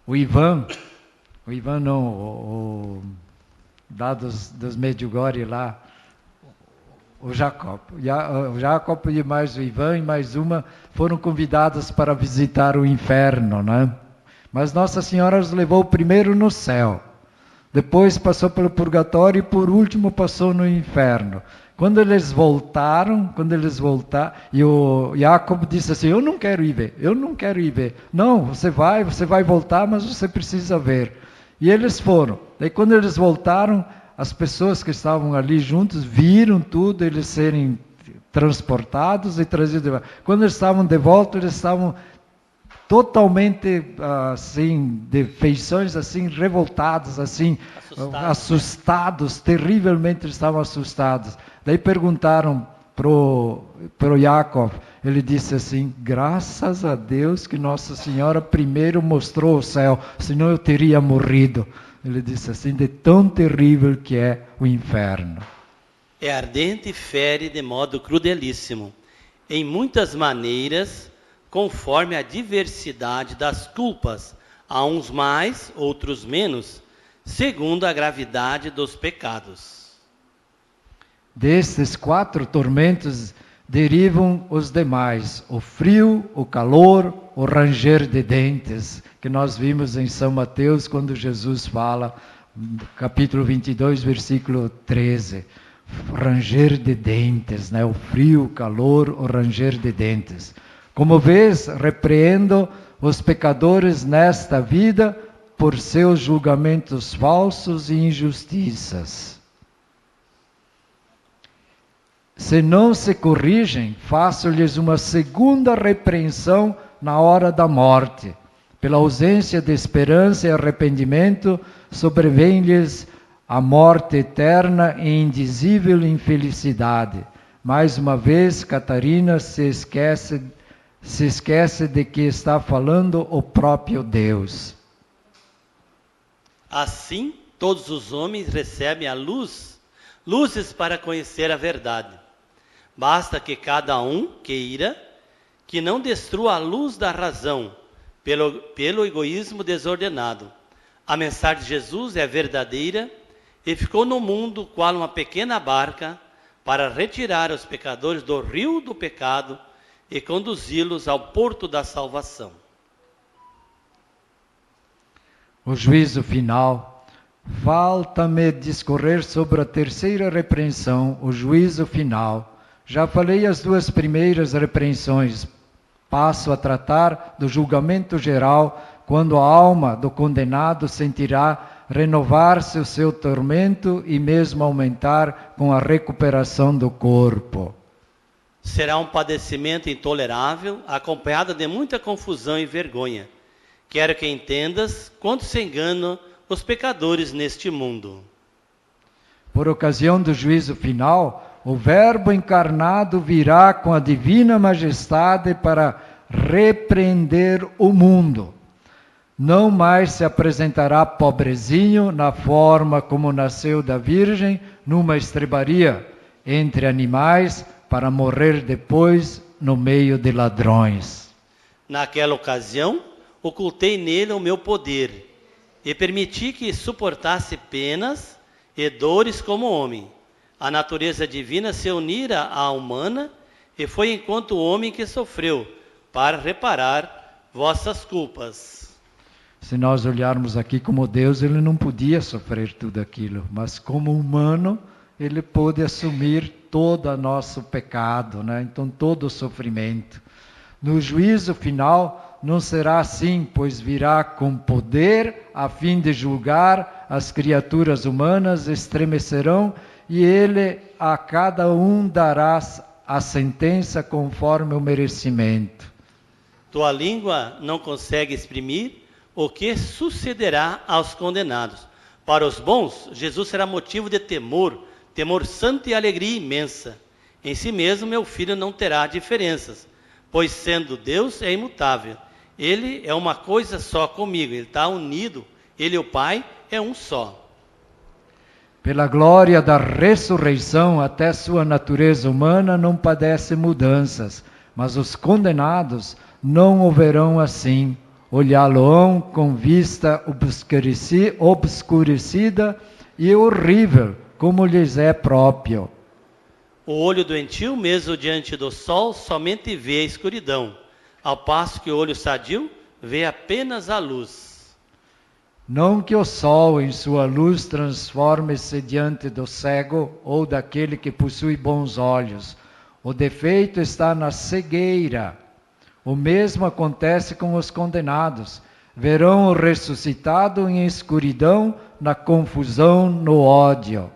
o Ivan não, lá dos Medjugorje lá, o Jacob e mais o Ivan e mais uma foram convidados para visitar o inferno, né? Mas Nossa Senhora os levou primeiro no céu, depois passou pelo purgatório e por último passou no inferno. Quando eles voltaram, e o Jacob disse assim, eu não quero ir ver. Não, você vai voltar, mas você precisa ver. E eles foram. Daí quando eles voltaram, as pessoas que estavam ali juntos viram tudo, eles serem transportados e trazidos de volta. Quando eles estavam de volta, eles estavam totalmente assim, de feições assim, revoltados, assim, assustados, terrivelmente estavam assustados. Daí perguntaram pro Jacob, ele disse assim, graças a Deus que Nossa Senhora primeiro mostrou o céu, senão eu teria morrido. Ele disse assim, de tão terrível que é o inferno. É ardente e fere de modo crudelíssimo, em muitas maneiras, conforme a diversidade das culpas, a uns mais, outros menos, segundo a gravidade dos pecados. Destes 4 tormentos derivam os demais, o frio, o calor, o ranger de dentes, que nós vimos em São Mateus, quando Jesus fala, capítulo 22, versículo 13. Ranger de dentes, né? O frio, o calor, o ranger de dentes. Como vês, repreendo os pecadores nesta vida por seus julgamentos falsos e injustiças. Se não se corrigem, faço-lhes uma segunda repreensão na hora da morte. Pela ausência de esperança e arrependimento, sobrevém-lhes a morte eterna e indizível infelicidade. Mais uma vez, Catarina se esquece de que está falando o próprio Deus. Assim, todos os homens recebem a luzes para conhecer a verdade. Basta que cada um queira que não destrua a luz da razão pelo egoísmo desordenado. A mensagem de Jesus é verdadeira e ficou no mundo qual uma pequena barca para retirar os pecadores do rio do pecado e conduzi-los ao porto da salvação. O juízo final. Falta-me discorrer sobre a terceira repreensão, o juízo final. Já falei as 2 primeiras repreensões. Passo a tratar do julgamento geral, quando a alma do condenado sentirá renovar-se o seu tormento e mesmo aumentar com a recuperação do corpo. Será um padecimento intolerável, acompanhado de muita confusão e vergonha. Quero que entendas quanto se enganam os pecadores neste mundo. Por ocasião do juízo final, o Verbo encarnado virá com a divina majestade para repreender o mundo. Não mais se apresentará pobrezinho na forma como nasceu da Virgem, numa estrebaria entre animais, para morrer depois no meio de ladrões. Naquela ocasião, ocultei nele o meu poder e permiti que suportasse penas e dores como homem. A natureza divina se unira à humana e foi enquanto homem que sofreu para reparar vossas culpas. Se nós olharmos aqui como Deus, ele não podia sofrer tudo aquilo, mas como humano, ele pôde assumir todo o nosso pecado, né? Então todo o sofrimento. No juízo final não será assim, pois virá com poder a fim de julgar as criaturas humanas, estremecerão e ele a cada um dará a sentença conforme o merecimento. Tua língua não consegue exprimir o que sucederá aos condenados. Para os bons, Jesus será motivo de temor santo e alegria imensa. Em si mesmo, meu filho não terá diferenças, pois sendo Deus é imutável. Ele é uma coisa só comigo, ele está unido, ele e o Pai é um só. Pela glória da ressurreição, até sua natureza humana não padece mudanças, mas os condenados não o verão assim. olhá-lo-ão com vista obscurecida e horrível, como lhes é próprio. O olho doentio, mesmo diante do sol, somente vê a escuridão, ao passo que o olho sadio vê apenas a luz. Não que o sol em sua luz transforme-se diante do cego ou daquele que possui bons olhos. O defeito está na cegueira. O mesmo acontece com os condenados. Verão o ressuscitado em escuridão, na confusão, no ódio.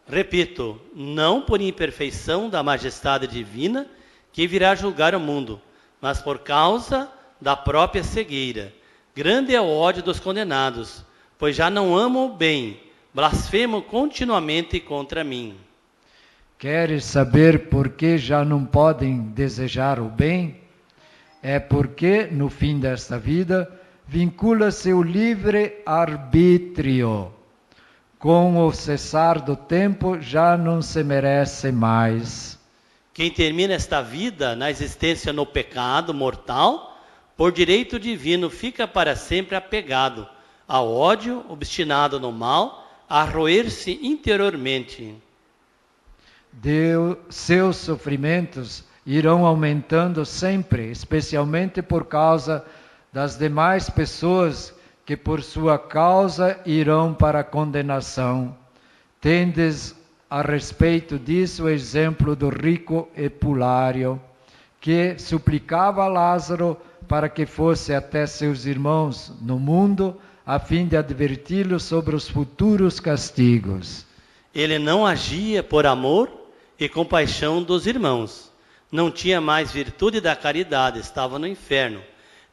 Repito, não por imperfeição da majestade divina que virá julgar o mundo, mas por causa da própria cegueira. Grande é o ódio dos condenados, pois já não amam o bem, blasfemam continuamente contra mim. Queres saber por que já não podem desejar o bem? É porque, no fim desta vida, vincula-se o livre-arbítrio. Com o cessar do tempo, já não se merece mais. Quem termina esta vida na existência no pecado mortal, por direito divino, fica para sempre apegado ao ódio, obstinado no mal, a roer-se interiormente. Seus sofrimentos irão aumentando sempre, especialmente por causa das demais pessoas que por sua causa irão para a condenação. Tendes a respeito disso o exemplo do rico Epulário, que suplicava a Lázaro para que fosse até seus irmãos no mundo, a fim de adverti-los sobre os futuros castigos. Ele não agia por amor e compaixão dos irmãos. Não tinha mais virtude da caridade, estava no inferno.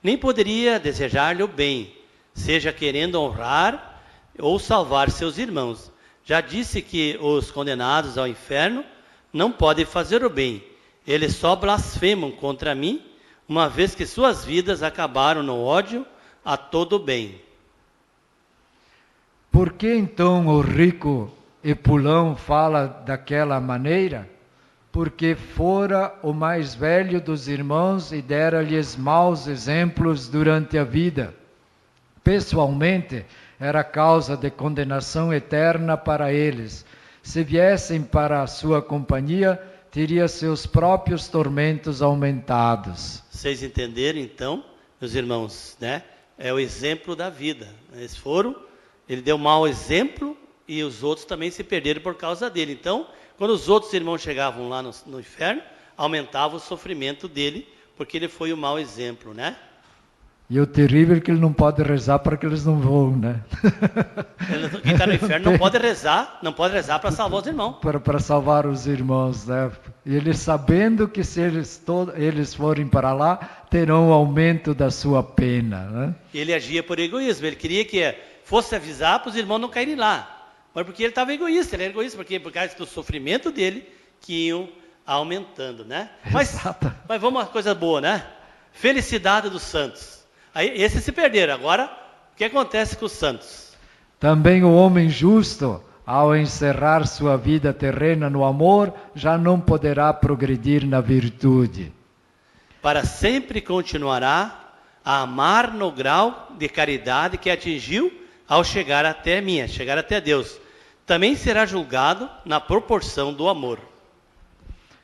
Nem poderia desejar-lhe o bem, seja querendo honrar ou salvar seus irmãos. Já disse que os condenados ao inferno não podem fazer o bem. Eles só blasfemam contra mim, uma vez que suas vidas acabaram no ódio a todo o bem. Por que então o rico Epulão fala daquela maneira? Porque fora o mais velho dos irmãos e dera-lhes maus exemplos durante a vida. Pessoalmente, era causa de condenação eterna para eles. Se viessem para a sua companhia, teria seus próprios tormentos aumentados. Vocês entenderam então, meus irmãos, né? É o exemplo da vida. Eles foram, ele deu mau exemplo e os outros também se perderam por causa dele. Então, quando os outros irmãos chegavam lá no inferno, aumentava o sofrimento dele, porque ele foi o mau exemplo, né? E o terrível é que ele não pode rezar para que eles não voem, né? Quem está no inferno não pode rezar para salvar os irmãos. Para salvar os irmãos, né? E ele sabendo que se eles forem para lá, terão um aumento da sua pena, né? Ele agia por egoísmo, ele queria que fosse avisar para os irmãos não caírem lá. Mas porque ele estava egoísta, ele era egoísta, porque por causa do sofrimento dele, que iam aumentando, né? Mas vamos a uma coisa boa, né? Felicidade dos santos. Aí, esses se perderam. Agora, o que acontece com os santos? Também o homem justo, ao encerrar sua vida terrena no amor, já não poderá progredir na virtude. Para sempre continuará a amar no grau de caridade que atingiu ao chegar até mim, chegar até Deus. Também será julgado na proporção do amor.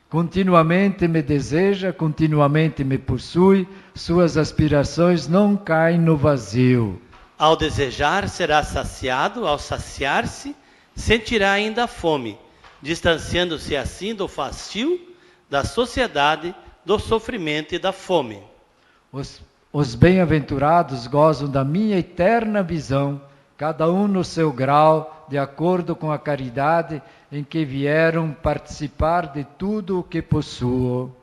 Continuamente me deseja, continuamente me possui, suas aspirações não caem no vazio. Ao desejar, será saciado, ao saciar-se, sentirá ainda fome, distanciando-se assim do fastio, da sociedade, do sofrimento e da fome. Os bem-aventurados gozam da minha eterna visão, cada um no seu grau, de acordo com a caridade em que vieram participar de tudo o que possuo.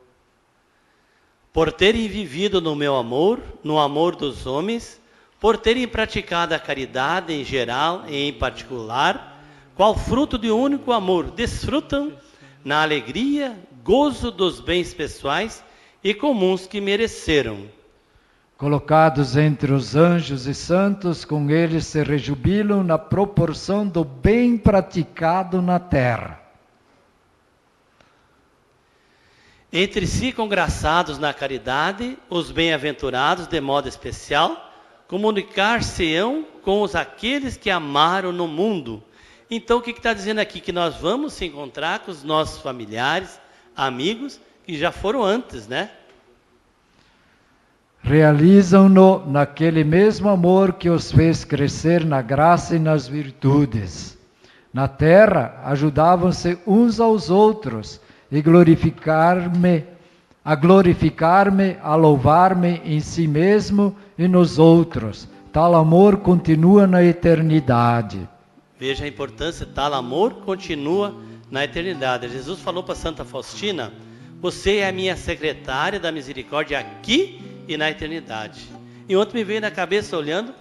Por terem vivido no meu amor, no amor dos homens, por terem praticado a caridade em geral e em particular, qual fruto de um único amor, desfrutam na alegria, gozo dos bens pessoais e comuns que mereceram. Colocados entre os anjos e santos, com eles se rejubilam na proporção do bem praticado na terra. Entre si congraçados na caridade, os bem-aventurados de modo especial, comunicar-se-ão com aqueles que amaram no mundo. Então o que está dizendo aqui? Que nós vamos se encontrar com os nossos familiares, amigos, que já foram antes, né? Realizam-no naquele mesmo amor que os fez crescer na graça e nas virtudes. Na terra, ajudavam-se uns aos outros e a glorificar-me, a louvar-me em si mesmo e nos outros. Tal amor continua na eternidade. Veja a importância, tal amor continua na eternidade. Jesus falou para Santa Faustina: você é a minha secretária da misericórdia aqui e na eternidade. E ontem me veio na cabeça olhando,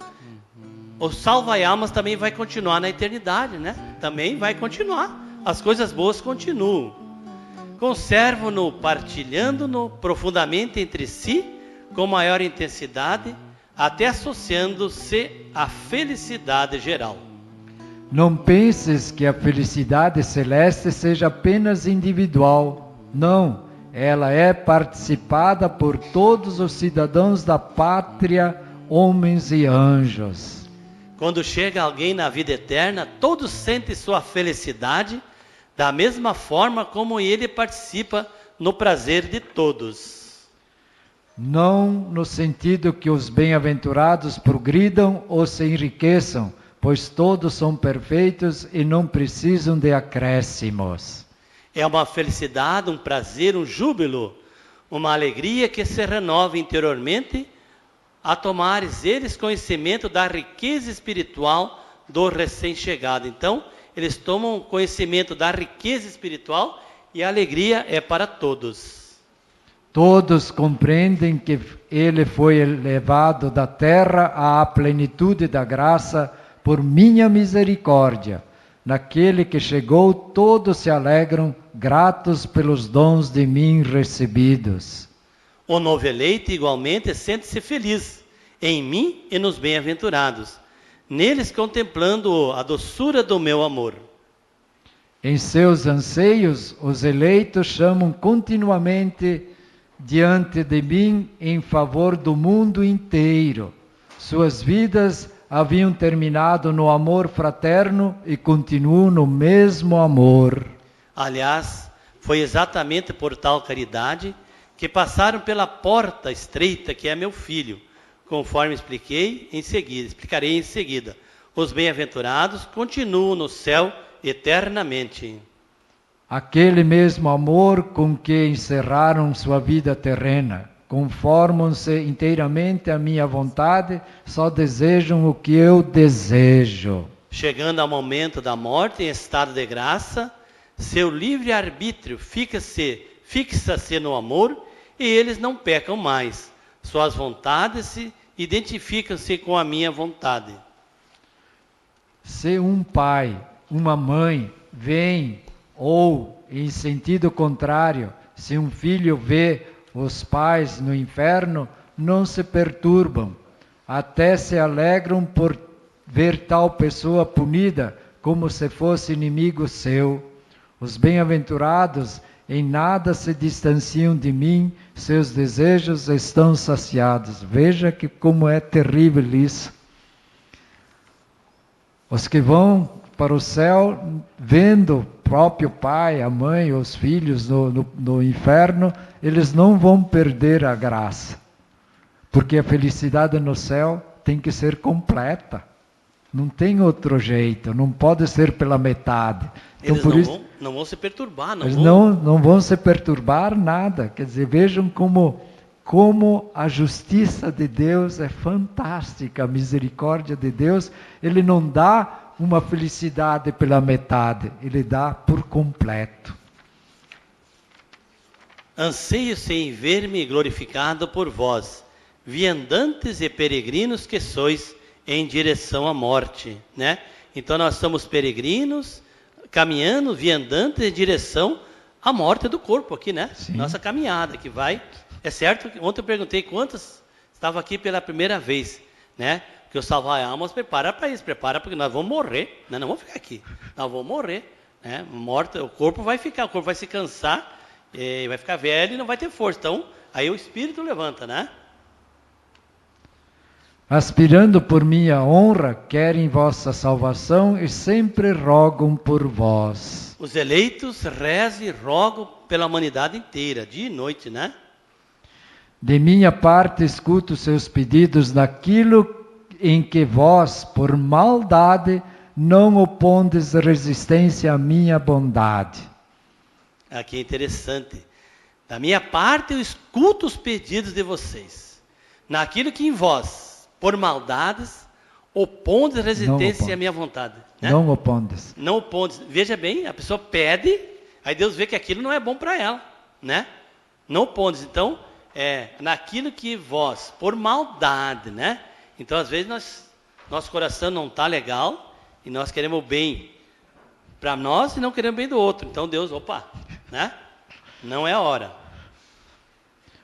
o salva-almas também vai continuar na eternidade, né? Também vai continuar. As coisas boas continuam. Conservam-no, partilhando-no profundamente entre si, com maior intensidade, até associando-se à felicidade geral. Não penses que a felicidade celeste seja apenas individual. Não, ela é participada por todos os cidadãos da pátria, homens e anjos. Quando chega alguém na vida eterna, todos sentem sua felicidade, da mesma forma como ele participa no prazer de todos. Não no sentido que os bem-aventurados progridam ou se enriqueçam, pois todos são perfeitos e não precisam de acréscimos. É uma felicidade, um prazer, um júbilo, uma alegria que se renova interiormente a tomares eles conhecimento da riqueza espiritual do recém-chegado. Então, eles tomam conhecimento da riqueza espiritual e a alegria é para todos. Todos compreendem que ele foi elevado da terra à plenitude da graça por minha misericórdia. Naquele que chegou, todos se alegram, gratos pelos dons de mim recebidos. O novo eleito, igualmente, sente-se feliz em mim e nos bem-aventurados, neles contemplando a doçura do meu amor. Em seus anseios, os eleitos chamam continuamente diante de mim em favor do mundo inteiro. Suas vidas haviam terminado no amor fraterno e continuam no mesmo amor. Aliás, foi exatamente por tal caridade que passaram pela porta estreita que é meu filho, conforme explicarei em seguida. Os bem-aventurados continuam no céu eternamente. Aquele mesmo amor com que encerraram sua vida terrena, conformam-se inteiramente à minha vontade, só desejam o que eu desejo. Chegando ao momento da morte em estado de graça, seu livre-arbítrio fixa-se no amor e eles não pecam mais. Suas vontades se identificam-se com a minha vontade. Se um pai, uma mãe, vem, ou em sentido contrário, se um filho vê os pais no inferno, não se perturbam, até se alegram por ver tal pessoa punida, como se fosse inimigo seu. Os bem-aventurados em nada se distanciam de mim, seus desejos estão saciados. Veja que como é terrível isso. Os que vão para o céu, vendo o próprio pai, a mãe, os filhos no inferno, eles não vão perder a graça. Porque a felicidade no céu tem que ser completa. Não tem outro jeito, não pode ser pela metade. Então, eles não vão se perturbar. Eles não vão se perturbar nada. Quer dizer, vejam como a justiça de Deus é fantástica, a misericórdia de Deus. Ele não dá uma felicidade pela metade, ele dá por completo. Anseio-se em ver-me glorificado por vós, viandantes e peregrinos que sois em direção à morte, né? Então nós somos peregrinos, caminhando, viandantes em direção à morte do corpo aqui, né? Sim. Nossa caminhada que vai. É certo que ontem eu perguntei quantos estavam aqui pela primeira vez, né? Que o salva-almas prepara para isso, prepara porque nós vamos morrer, né? Não vamos ficar aqui, nós vamos morrer, né? Morto, o corpo vai ficar, o corpo vai se cansar vai ficar velho e não vai ter força. Então, aí o espírito levanta, né? Aspirando por minha honra, querem vossa salvação e sempre rogam por vós. Os eleitos rezam e rogam pela humanidade inteira, dia e noite, né? De minha parte, escuto seus pedidos naquilo em que vós, por maldade, não opondes resistência à minha bondade. Aqui é interessante. Da minha parte, eu escuto os pedidos de vocês. Naquilo que em vós, por maldades, opondes resistência à minha vontade. Né? Não opondes. Não opondes. Veja bem, a pessoa pede, aí Deus vê que aquilo não é bom para ela, né? Não opondes. Então, naquilo que vós, por maldade, né? Então, às vezes, nosso coração não está legal e nós queremos o bem para nós e não queremos o bem do outro. Então, Deus, né? Não é a hora.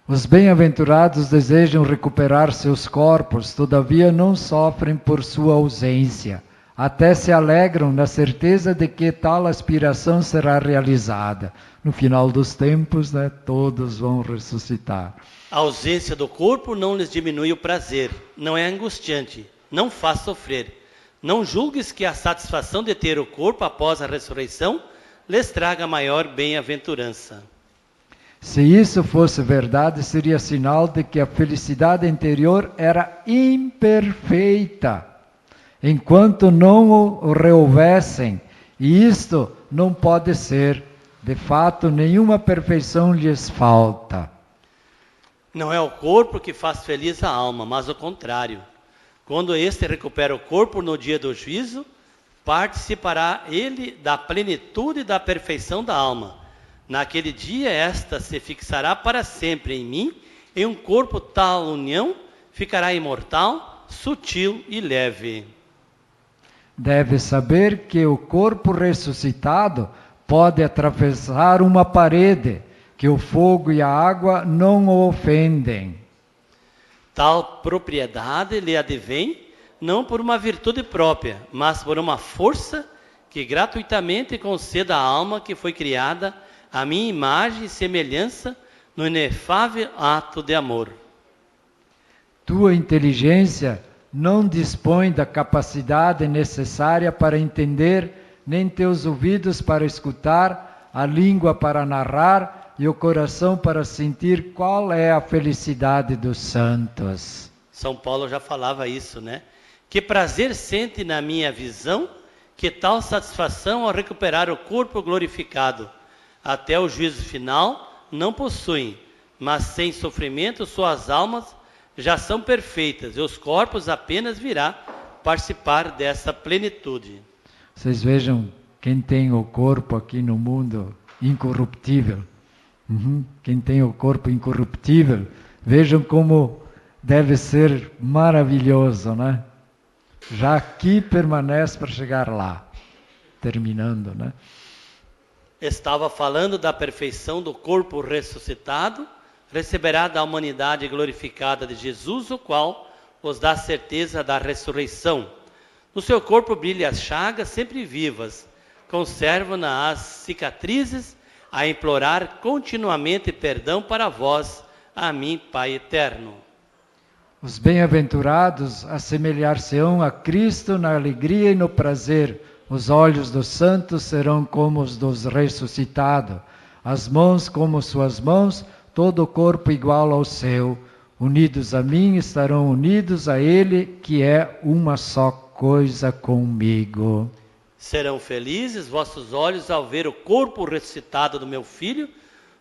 Os bem-aventurados desejam recuperar seus corpos, todavia não sofrem por sua ausência. Até se alegram na certeza de que tal aspiração será realizada. No final dos tempos, né, todos vão ressuscitar. A ausência do corpo não lhes diminui o prazer, não é angustiante, não faz sofrer. Não julgues que a satisfação de ter o corpo após a ressurreição lhes traga maior bem-aventurança. Se isso fosse verdade, seria sinal de que a felicidade interior era imperfeita, enquanto não o rehouvessem, e isto não pode ser. De fato, nenhuma perfeição lhes falta. Não é o corpo que faz feliz a alma, mas o contrário. Quando este recupera o corpo no dia do juízo, participará ele da plenitude e da perfeição da alma. Naquele dia, esta se fixará para sempre em mim, em um corpo tal união, ficará imortal, sutil e leve. Deve saber que o corpo ressuscitado pode atravessar uma parede, que o fogo e a água não o ofendem. Tal propriedade lhe advém, não por uma virtude própria, mas por uma força que gratuitamente conceda à alma que foi criada a minha imagem e semelhança no inefável ato de amor. Tua inteligência não dispõe da capacidade necessária para entender, nem teus ouvidos para escutar, a língua para narrar e o coração para sentir qual é a felicidade dos santos. São Paulo já falava isso, né? Que prazer sente na minha visão, que tal satisfação ao recuperar o corpo glorificado. Até o juízo final não possuem, mas sem sofrimento suas almas já são perfeitas, e os corpos apenas virá participar dessa plenitude. Vocês vejam, quem tem o corpo aqui no mundo incorruptível, quem tem o corpo incorruptível, vejam como deve ser maravilhoso, né? Já aqui permanece para chegar lá, terminando, né? Estava falando da perfeição do corpo ressuscitado, receberá da humanidade glorificada de Jesus, o qual os dá certeza da ressurreição. No seu corpo brilham as chagas sempre vivas, conservam-na as cicatrizes, a implorar continuamente perdão para vós, a mim, Pai eterno. Os bem-aventurados assemelhar-se-ão a Cristo na alegria e no prazer. Os olhos dos santos serão como os dos ressuscitados, as mãos como suas mãos, todo o corpo igual ao seu. Unidos a mim, estarão unidos a Ele, que é uma só coisa comigo. Serão felizes vossos olhos ao ver o corpo ressuscitado do meu Filho.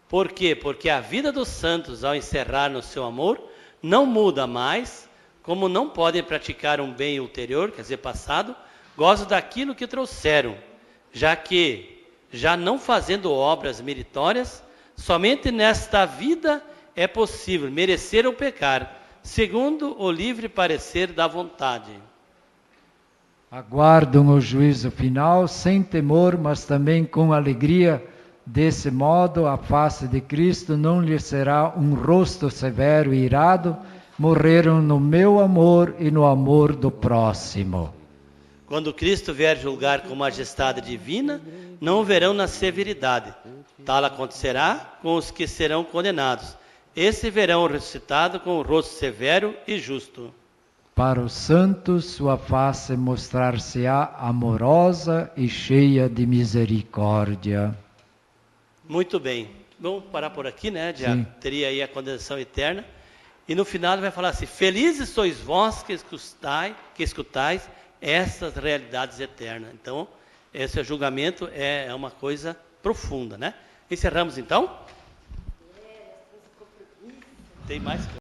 Por quê? Porque a vida dos santos, ao encerrar no seu amor, não muda mais, como não podem praticar um bem ulterior, quer dizer, passado, gozam daquilo que trouxeram, já que, já não fazendo obras meritórias, somente nesta vida é possível merecer ou pecar, segundo o livre parecer da vontade. Aguardam o juízo final sem temor, mas também com alegria. Desse modo, a face de Cristo não lhe será um rosto severo e irado. Morreram no meu amor e no amor do próximo. Quando Cristo vier julgar com majestade divina, não verão na severidade. Tal acontecerá com os que serão condenados. Esse verão ressuscitado com o rosto severo e justo. Para os santos, sua face mostrar-se-á amorosa e cheia de misericórdia. Muito bem. Vamos parar por aqui, né? Já Sim. teria aí a condenação eterna. E no final ele vai falar assim: felizes sois vós que escutais essas realidades eternas. Então, esse julgamento é uma coisa profunda, né? Encerramos então? Tem mais?